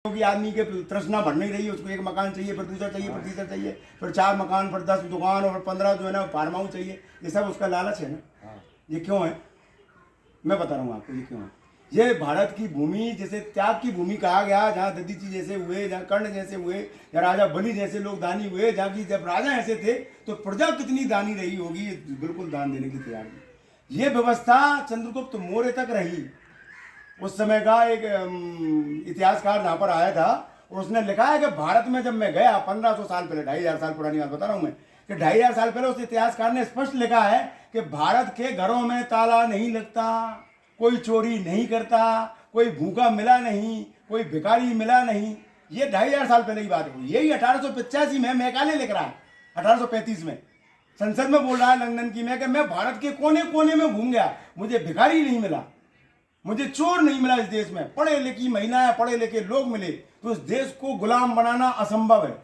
क्योंकि आदमी के तृष्णा बढ़ नहीं रही है, उसको एक मकान चाहिए, फिर दूसरा चाहिए, फिर तीसरा चाहिए, फिर 4 मकान, फिर 10 दुकान और 15 जो है ना फार्म हाउस चाहिए। ये सब उसका लालच है ना। ये क्यों है मैं बता रहा हूँ आपको, ये क्यों है। ये भारत की भूमि जैसे त्याग की भूमि कहा गया, जहाँ दधीची जैसे हुए, जहाँ कर्ण जैसे हुए, जहाँ राजा बलि जैसे लोग दानी हुए, जहाँ की जब राजा ऐसे थे तो प्रजा कितनी दानी रही होगी, बिल्कुल दान देने के लिए तैयार नहीं। ये व्यवस्था चंद्रगुप्त मौर्य तक रही। उस समय का एक इतिहासकार यहाँ पर आया था और उसने लिखा है कि भारत में जब मैं गया 1500 साल पहले, 2500 साल पुरानी बात बता रहा हूँ मैं, कि 2500 साल पहले उस इतिहासकार ने स्पष्ट लिखा है कि भारत के घरों में ताला नहीं लगता, कोई चोरी नहीं करता, कोई भूखा मिला नहीं, कोई भिखारी मिला नहीं। ये 2500 साल पहले की बात है। यही 1885 में मैकाले लिख रहा है, 1835 में संसद में बोल रहा है लंदन की में कि मैं भारत के कोने कोने में घूम गया, मुझे भिखारी नहीं मिला, मुझे चोर नहीं मिला। इस देश में पढ़े लिखी महिलाएं, पढ़े लिखे लोग मिले, तो इस देश को गुलाम बनाना असंभव है।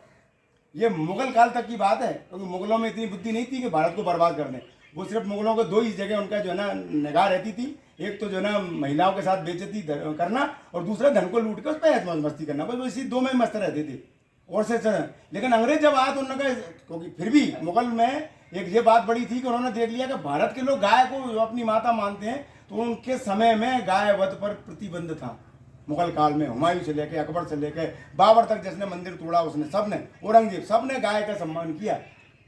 ये मुगल काल तक की बात है, क्योंकि मुगलों में इतनी बुद्धि नहीं थी कि भारत को बर्बाद कर दें। वो सिर्फ मुगलों को 2 ही जगह उनका जो है ना निगाह रहती थी, एक तो जो है ना महिलाओं के साथ बेइज्जती करना और दूसरा धन को लूट कर उस पर मस्ती करना, बस इसी 2 में मस्त रहते थे और से। लेकिन अंग्रेज जब आए तो उन्होंने, क्योंकि फिर भी मुगल में एक ये बात बड़ी थी कि उन्होंने देख लिया कि भारत के लोग गाय को अपनी माता मानते हैं, तो उनके समय में गाय वध पर प्रतिबंध था। मुगल काल में हुमायूं से लेके अकबर से लेके बाबर तक, जिसने मंदिर तोड़ा उसने, सबने, औरंगजेब, सबने गाय का सम्मान किया।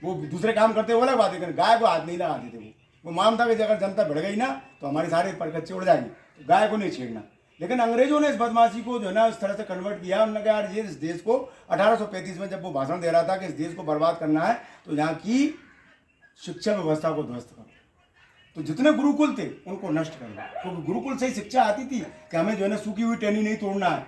वो दूसरे काम करते वो अलग बात है, गाय को हाथ नहीं लगाते थे। वो मानता कि अगर जनता बढ़ गई ना तो हमारी सारी परकच्चे उड़ जाएंगी, तो गाय को नहीं छेड़ना। लेकिन अंग्रेजों ने इस बदमाशी को जो है ना इस तरह से कन्वर्ट किया। उन्होंने कहा यार ये इस देश को 1835 में जब वो भाषण दे रहा था कि इस देश को बर्बाद करना है तो यहाँ की शिक्षा व्यवस्था को ध्वस्त करो, तो जितने गुरुकुल थे उनको नष्ट कर दो। क्योंकि गुरुकुल से ही शिक्षा आती थी कि हमें जो है ना सूखी हुई टहनी नहीं तोड़ना है।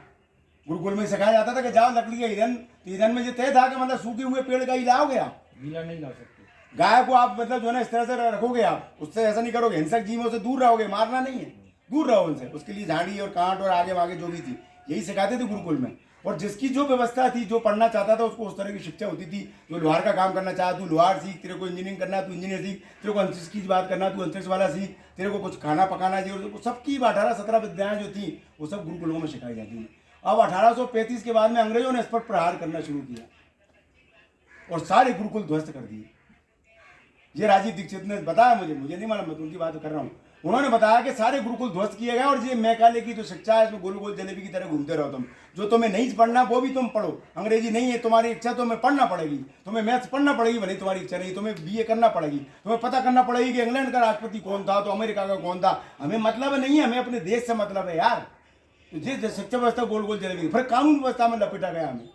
गुरुकुल में सिखाया जाता था कि जाओ लकड़ी का ईंधन, तो ईंधन में ये तय था कि मतलब सूखे हुए पेड़ का ही लाओगे, आप गीला नहीं ला सकते। गाय को आप मतलब जो है ना इस तरह से रखोगे, आप उससे ऐसा नहीं करोगे, हिंसक जीवों से दूर रहोगे, मारना नहीं है, दूर रहो उनसे। उसके लिए झाड़ी और कांट और आगे आगे जो भी थी यही सिखाते थे गुरुकुल में। और जिसकी जो व्यवस्था थी, जो पढ़ना चाहता था उसको उस तरह की शिक्षा होती थी। जो लोहार का काम करना चाहा, तू लोहार सीख, तेरे को इंजीनियरिंग करना तू इंजीनियर सीख, तेरे को अंतरिक्ष की बात करना तू अंतरिक्ष वाला सीख, तेरे को कुछ खाना पकाना चाहिए, सबकी 18-17 विद्याएं जो थी वो सब गुरुकुलों में सिखाई जाती थी। अब 1835 के बाद में अंग्रेजों ने इस पर प्रहार करना शुरू किया और सारे गुरुकुल ध्वस्त कर दिए। ये राजीव दीक्षित ने बताया, मुझे नहीं मालूम, मैं तो उनकी बात कर रहा हूँ। उन्होंने बताया कि सारे गुरुकुल ध्वस्त किए गए और ये मैकाले की जो शिक्षा है इसमें गोल गोल जलेबी की तरह घूमते रहो तुम। जो तुम्हें नहीं पढ़ना वो भी तुम पढ़ो, अंग्रेजी नहीं है तुम्हारी इच्छा, तुम्हें पढ़ना पड़ेगी, तुम्हें मैथ्स पढ़ना पड़ेगी, भले तुम्हारी इच्छा नहीं, तुम्हें बीए करना पड़ेगी, तुम्हें पता करना पड़ेगी कि इंग्लैंड का राष्ट्रपति कौन था तो अमेरिका का कौन था। हमें मतलब नहीं है, हमें अपने देश से मतलब है यार। तो जिस शिक्षा व्यवस्था गोल गोल जलेबी, फिर कानून व्यवस्था में लपेटा गया हमें।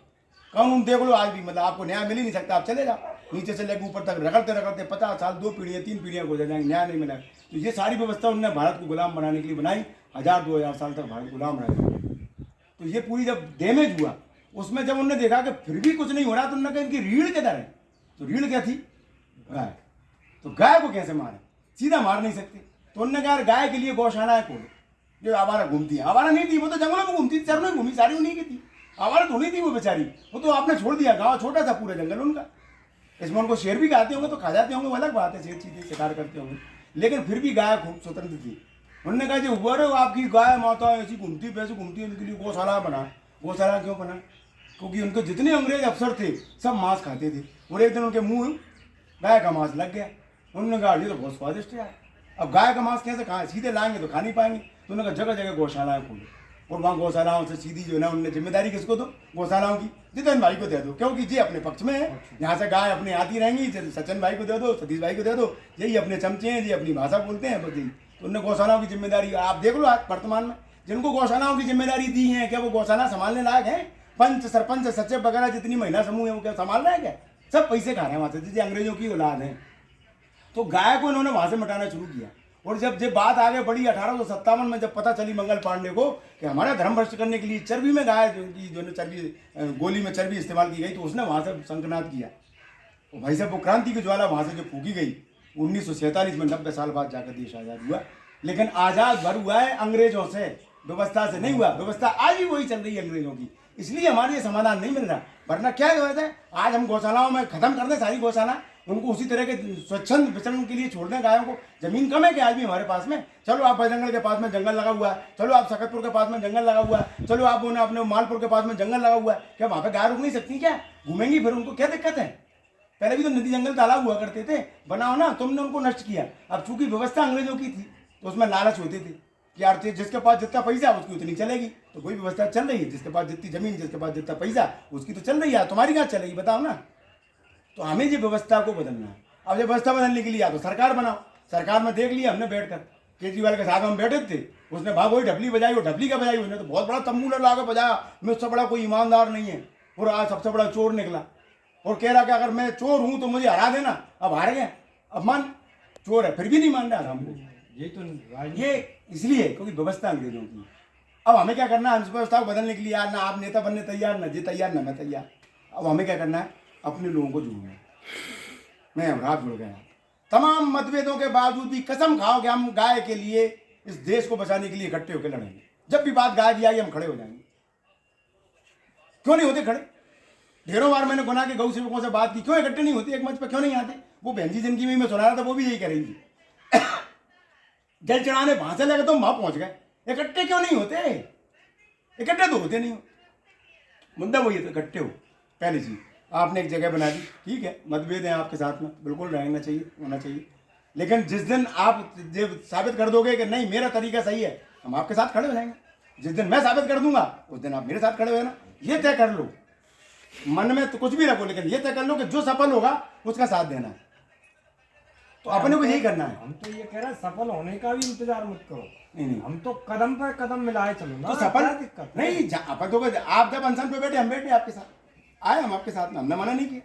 कानून देख लो आज भी, मतलब आपको न्याय मिल ही नहीं सकता, आप चले जाओ नीचे से लेकर ऊपर तक रगड़ते रगड़ते 50 साल, 2 पीढ़ियाँ 3 पीढ़ियाँ गुजर जाएंगे, न्याय नहीं मिला। तो ये सारी व्यवस्था उन्होंने भारत को गुलाम बनाने के लिए बनाई। 1000-2000 साल तक भारत गुलाम रहा। तो ये पूरी जब डैमेज हुआ, उसमें जब उन्होंने देखा कि फिर भी कुछ नहीं हो रहा, तो उन्होंने कहा इनकी रीढ़ किधर है। तो रीढ़ क्या थी? गाय। तो गाय को कैसे मारे? सीधा मार नहीं सकते। तो उन्होंने कहा गाय के लिए गौशाला खोलो, जो आवारा घूमती है। आवारा नहीं थी, वो तो जंगलों में घूमती थी, चरणों में घूमी, सारी उन्हीं की थी। आवारा थोड़ी थी वो बेचारी, वो तो आपने छोड़ दिया। गाँव छोटा था, पूरा जंगल उनका। इसमें उनको शेर भी खाते होंगे तो खा जाते होंगे, वो अलग बात है, शेर चीजें शिकार करते होंगे, लेकिन फिर भी गाय खूब स्वतंत्र थी। उन्होंने कहा जो हुआ आपकी गाय माता ऐसी घूमती पैसे घूमती है, उनके लिए गौशाला बना। गौशाला क्यों बना? क्योंकि उनके जितने अंग्रेज अफसर थे सब मांस खाते थे और एक दिन उनके मुंह गाय का मांस लग गया। उन्होंने कहा ये तो बहुत स्वादिष्ट है, अब गाय का मांस कैसे खाएं, सीधे लाएंगे तो खा नहीं पाएंगे। तो उन्होंने कहा जगह जगह गौशालाएं खोलो और वहाँ गौशालाओं से सीधी जो है ना उन्होंने जिम्मेदारी किसको दो? गौशालाओं की जितेंद्र भाई को दे दो, क्योंकि जी अपने पक्ष में है। यहाँ से गाय अपने आती रहेंगी, सचिन भाई को दे दो, सतीश भाई को दे दो, यही अपने चमचे हैं, ये अपनी भाषा बोलते हैं, बस यही। तो उन्होंने गौशालाओं की जिम्मेदारी, आप देख लो आज वर्तमान में जिनको गौशालाओं की जिम्मेदारी दी है, क्या वो गौशाला संभालने लायक है? पंच, सरपंच, सचिव वगैरह जितनी महिला समूह है वो क्या संभाल रहे हैं? क्या सब पैसे खा रहे हैं वहाँ से, जैसे अंग्रेजों की औलाद है। तो गाय को इन्होंने वहाँ से मिटाना शुरू किया। और जब बात आगे बढ़ी 1857 में, जब पता चली मंगल पांडे को कि हमारा धर्म भ्रष्ट करने के लिए चर्बी में गाय की जो चर्बी, गोली में चर्बी इस्तेमाल की गई, तो उसने वहाँ से शंखनाद किया। और भाई साहब वो क्रांति की ज्वाला वहाँ से जो फूकी गई 1947 में, 90 साल बाद जाकर देश आज़ाद हुआ। लेकिन आज़ाद भर हुआ है अंग्रेजों से, व्यवस्था से नहीं हुआ। व्यवस्था आज भी वही चल रही है अंग्रेजों की, इसलिए हमारे ये समाधान नहीं मिल रहा। वरना क्या होता है, आज हम गौशालाओं में खत्म कर दें सारी गौशाला उनको उसी तरह के स्वच्छंद विचरण के लिए छोड़ दें गायों को। जमीन कम है कि आज भी हमारे पास में, चलो आप बजरंगल के पास में जंगल लगा हुआ है, चलो आप सकतपुर के पास में जंगल लगा हुआ है, चलो आप अपने मालपुर के पास में जंगल लगा हुआ है, क्या वहाँ पे गाय रुक नहीं सकती? क्या घूमेंगी फिर? उनको क्या दिक्कत है? पहले भी तो नदी जंगल तालाब हुआ करते थे, बनाओ ना, तुमने उनको नष्ट किया। अब चूंकि व्यवस्था अंग्रेजों की थी तो उसमें लालच होते थे कि यार जिसके पास जितना पैसा उसकी उतनी चलेगी, तो कोई व्यवस्था चल रही है, जिसके पास जितनी जमीन, जिसके पास जितना पैसा उसकी तो चल रही है, तुम्हारी कहाँ चलेगी बताओ ना। तो हमें ये व्यवस्था को बदलना है। अब ये व्यवस्था बदलने के लिए या तो सरकार बनाओ। सरकार में देख लिया हमने बैठकर, केजरीवाल के साथ हम बैठे थे, उसने भाग वही ढपली बजाई, वो ढपली का बजाई, उसने तो बहुत बड़ा तम्बू लगा के बजाया, मैं उससे बड़ा कोई ईमानदार नहीं है, और आज सबसे बड़ा चोर निकला, और कह रहा कि अगर मैं चोर हूं तो मुझे हरा देना। अब हार गए, अब मान चोर है फिर भी नहीं मान रहा हमको। ये इसलिए क्योंकि व्यवस्था अंग्रेजों की। अब हमें क्या करना है? इस व्यवस्था को बदलने के लिए यार ना आप नेता बनने तैयार, ना जी तैयार, ना मैं तैयार। अब हमें क्या करना है? अपने लोगों को जोड़ना है। मैं रात जुड़ गया। तमाम मतभेदों के बावजूद भी कसम खाओ कि हम गाय के लिए, इस देश को बचाने के लिए इकट्ठे होकर लड़ेंगे। जब भी बात गाय की आई हम खड़े हो जाएंगे। क्यों नहीं होते खड़े? ढेरों बार मैंने गुना के गौ सेवकों से बात की, क्यों इकट्ठे नहीं होते? एक मंच पर क्यों नहीं आते? वो बहन जी जिनकी भी मैं सुना रहा था वो भी यही करेंगी। जल चढ़ाने वहां से लगे तो वहां पहुंच गए, इकट्ठे क्यों नहीं होते? इकट्ठे तो होते नहीं हो। मुद्दा वही है, तो इकट्ठे हो। पहली चीज आपने एक जगह बना दी, ठीक है, मतभेद है आपके साथ में, बिल्कुल रहना चाहिए, होना चाहिए, लेकिन जिस दिन आप ये साबित कर दोगे कि नहीं मेरा तरीका सही है, हम आपके साथ खड़े हो जाएंगे। जिस दिन मैं साबित कर दूंगा उस दिन आप मेरे साथ खड़े हो ना। ये तय कर लो, मन में तो कुछ भी रखो, लेकिन ये तय कर लो कि जो सफल होगा उसका साथ देना है। तो अपने को यही करना है। हम तो ये कह रहे हैं सफल होने का भी इंतजार मत करो। नहीं, हम तो कदम पर कदम मिलाए चलो ना। तो सफल दिक्कत नहीं, अपन तो आप जब अनशन पे बैठे हम बैठे आपके साथ, आए हम आपके साथ में, हमने मना नहीं किया।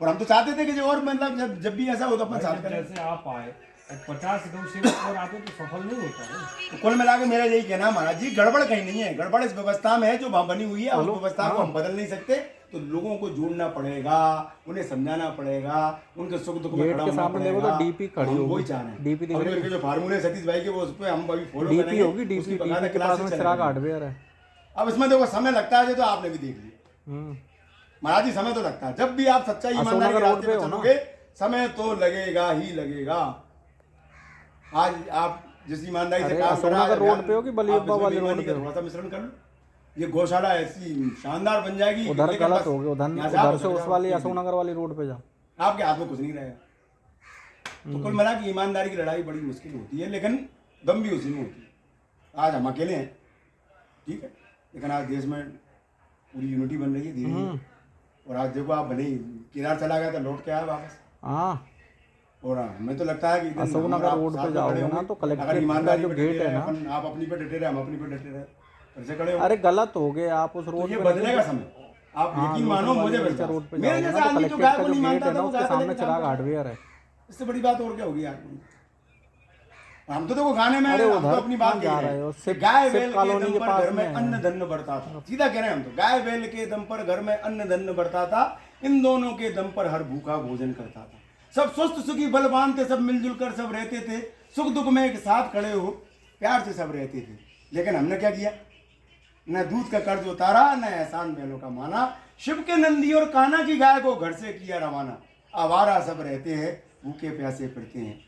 और हम तो चाहते थे कि जो और मतलब जब भी ऐसा हो तो अपन साथ करें। जैसे आप आए 50 गौ सेवक और आते तो सफल नहीं होता है। तो कुल मिला के मेरा यही कहना है महाराज जी, गड़बड़ कहीं नहीं है, गड़बड़ इस व्यवस्था में है जो वहां बनी हुई है। उस व्यवस्था को हम बदल नहीं सकते, तो लोगों को जोड़ना पड़ेगा, उन्हें समझाना पड़ेगा, उनके सुख दुख में खड़ा होना पड़ेगा। डीपी खड़ी होगी, वही चाह रहे हैं। डीपी दिख और रही है, इनके जो फार्मूले सतीश भाई के वो उस पे हम अभी फॉलो डीपी करेंगे। होगी, डीपी के पास में चिराग हार्डवेयर है। अब इसमें देखो समय लगता है, जो तो आपने भी देख लिया महाराज जी, समय तो लगता है। जब भी आप सच्चाई ईमानदारी के रास्ते पे चलोगे समय तो लगेगा ही लगेगा। आज आप जिस ईमानदारी से काम कर रहे हैं, रोड पे हो कि बलियाबाग वाले रोड पे, थोड़ा सा मिश्रण कर लो, ये गौशाला ऐसी शानदार बन जाएगी। उधर गलत हो गया, उधर से उस वाली अशोकनगर वाली रोड पे जाओ, आपके हाथ में कुछ नहीं रहेगा। तो कुल मिला के ईमानदारी की लड़ाई बड़ी मुश्किल होती है, लेकिन दम भी उसी में होती है। आज हम अकेले हैं, ठीक है, लेकिन आज देश में पूरी यूनिटी बन रही है धीरे धीरे। और आज देखो आप भले ही केदार चला गया था, लौट के आया वापस। हाँ, और हमें तो लगता है कि अशोकनगर रोड पे जाओगे ना तो कलेक्ट्रेट ईमानदारी जो गेट है ना, आप अपनी पे डटे रहे, हम अपनी पे डटे रहे, ऐसे खड़े हो। अरे गलत हो गए आप उस रोड ये पे, बदलेगा समय, आप यकीन मानो मुझे बदलेगा। रोड पे मेरे जाओगे जैसा ना तो आदमी जो कलेक्ट्रेट गाय का को जो नहीं गेट मानता है था ना वो उसके गाय सामने लेके चिराग काम हार्डवेयर है। करता। इससे बड़ी बात और क्या होगी यार? हम तो देखो गाने में अरे हम तो उधर अपनी बात जा कह रहे रहे हो, हैं, सिर्फ गाय बैल के कॉलोनी दम के पर पास घर में में अन्न धन्य बढ़ता था। सीधा कह रहे हैं हम तो, गाय बैल के दम पर घर में अन्न धन्य बढ़ता था, इन दोनों के दम पर हर भूखा भोजन करता था। सब स्वस्थ सुखी बलवान थे, सब मिलजुल कर सब रहते थे, सुख दुख में एक साथ खड़े हो प्यार से सब रहते थे। लेकिन हमने क्या किया? न दूध का कर्ज उतारा, न एहसान बैलों का माना, शिव के नंदी और कान्हा की गाय को घर से किया रवाना। आवारा सब रहते हैं, भूखे प्यासे फिरते हैं,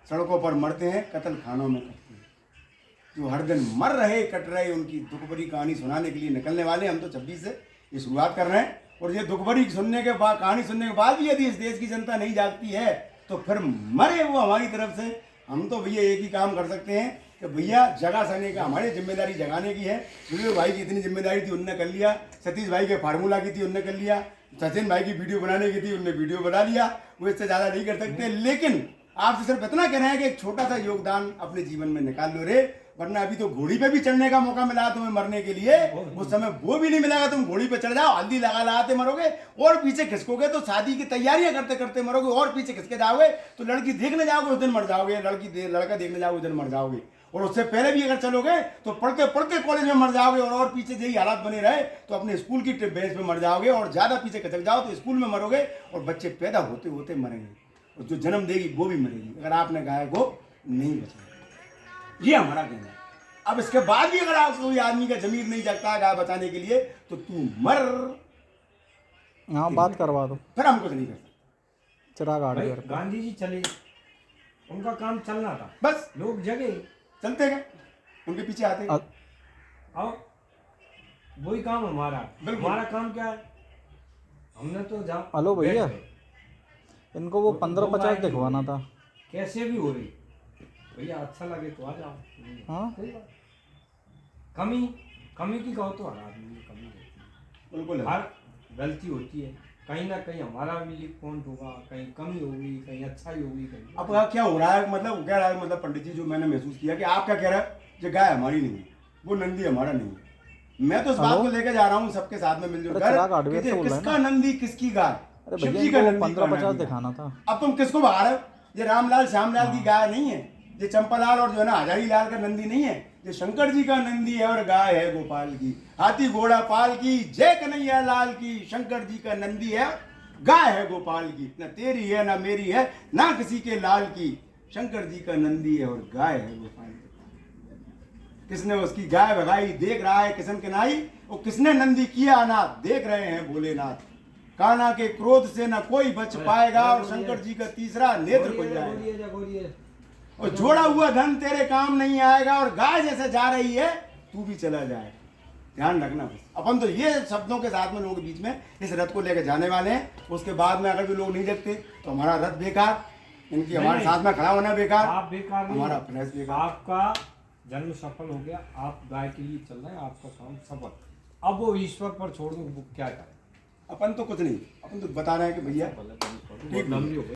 सड़कों पर मरते हैं, कत्ल खानों में करते हैं। जो हर दिन मर रहे कट रहे, उनकी दुख भरी कहानी सुनाने के लिए निकलने वाले हम तो 26 से ये शुरुआत कर रहे हैं। और ये दुख भरी सुनने के बाद, कहानी सुनने के बाद भी यदि इस देश की जनता नहीं जागती है तो फिर मरे वो हमारी तरफ से। हम तो भैया एक ही काम कर सकते हैं कि भैया जगा सने का हमारी जिम्मेदारी जगाने की है। वीडियो भाई की इतनी जिम्मेदारी थी उनने कर लिया, सतीश भाई के फार्मूला की थी उनने कर लिया, सचिन भाई की वीडियो बनाने की थी उनने वीडियो बना लिया। वो इससे ज़्यादा नहीं कर सकते, लेकिन आपसे सिर्फ इतना कह रहे हैं कि एक छोटा सा योगदान अपने जीवन में निकाल लो रे, वरना अभी तो घोड़ी पे भी चढ़ने का मौका मिला तुम्हें मरने के लिए, उस समय वो भी नहीं मिलेगा। तुम घोड़ी पे चढ़ जाओ, हल्दी लगा लगाते मरोगे, और पीछे खिसकोगे तो शादी की तैयारियां करते करते मरोगे, और पीछे खिसके जाओगे तो लड़की देखने जाओगे उस दिन मर जाओगे, लड़का देखने जाओगे उस दिन मर जाओगे। और उससे पहले भी अगर चलोगे तो पढ़ते पढ़ते कॉलेज में मर जाओगे, और पीछे यही हालात बने रहे तो अपने स्कूल की बेंच पे मर जाओगे, और ज्यादा पीछे खसक जाओ तो स्कूल में मरोगे, और बच्चे पैदा होते होते मरेंगे, और जो जन्म देगी वो भी मरेगी अगर आपने गाय को नहीं बचाया। ये हमारा कहना है। अब इसके बाद भी अगर आप कोई आदमी का जमीर नहीं जगता गाय बचाने के लिए तो तू मर। हाँ, बात करवा दो, फिर हम कुछ नहीं कर सकते। चिराग भाई हार्डवेयर पे। गांधी जी चले, उनका काम चलना था, बस लोग जगे चलते गए, उनके पीछे आते गए। और वही काम हमारा। बिल्कुल। हमारा काम क्या है, हमने तो जहाँ हेलो भैया, बैठ गए। इनको वो वो 15-50 बाइक दिखवाना हो था। कैसे भी हो रही, भैया अच्छा लगे तो आ जाओ। हाँ कोई बात। कमी कमी की कहो तो हर आदमी में कमी होती है, बिल्कुल है। हर गलती होती है, कहीं ना कहीं हमारा भी लीक पॉइंट होगा, कहीं कमी होगी, कहीं अच्छाई होगी, कहीं अब क्या हो रहा है, मतलब वो कह रहा है, मतलब पंडित जी जो मैंने महसूस किया कि आप क्या कह रहे हैं, जो गाय हमारी नहीं है, वो नंदी हमारा नहीं है। मैं तो इस बात हेलो? को लेके जा रहा हूँ सबके साथ में मिलजुल अरे कर चिराग हार्डवेयर कि से बोल रहे हैं किसका ना? नंदी किसकी गाय, अरे शिव भैया जी का इनको नंदी 15-50 कहाँ है? दिखाना था। अब तुम किसको बहा रहे हो? ये रामलाल श्यामलाल की गाय नहीं है, ये चंपालाल और जो है ना हजारी लाल का नंदी नहीं है, ये शंकर जी का नंदी है और गाय है गोपाल की। हाथी घोड़ा पाल की, जय कन्हैया लाल की, शंकर जी का नंदी है, गाय है गोपाल की। ना तेरी है ना मेरी है ना किसी के लाल की, शंकर जी का नंदी है और गाय है गोपाल की। किसने उसकी गाय भगाई देख रहा है किशन किनाई, और किसने नंदी किया अनाथ देख रहे हैं भोलेनाथ। कान्हा के क्रोध से न कोई बच पाएगा और शंकर जी का तीसरा नेत्र खुल जाएगा। और जोड़ा हुआ धन तेरे काम नहीं आएगा और गाय जैसे जा रही है तू भी चला जाए। ध्यान रखना बस। अपन तो ये शब्दों के साथ में लोगों के बीच में इस रथ को लेकर जाने वाले हैं। उसके बाद में अगर भी लोग नहीं देखते तो हमारा रथ बेकार, इनकी हमारे साथ में खड़ा होना बेकार, आप बेकार नहीं, हमारा प्रयास बेकार। आपका जन्म सफल हो गया, आप गाय के लिए चल रहे हैं, आपका काम सफल। अब वो ईश्वर पर छोड़ दो, वो क्या करे। अपन तो कुछ नहीं, अपन तो बता रहे हैं कि भैया बहुत लंबी हो गई।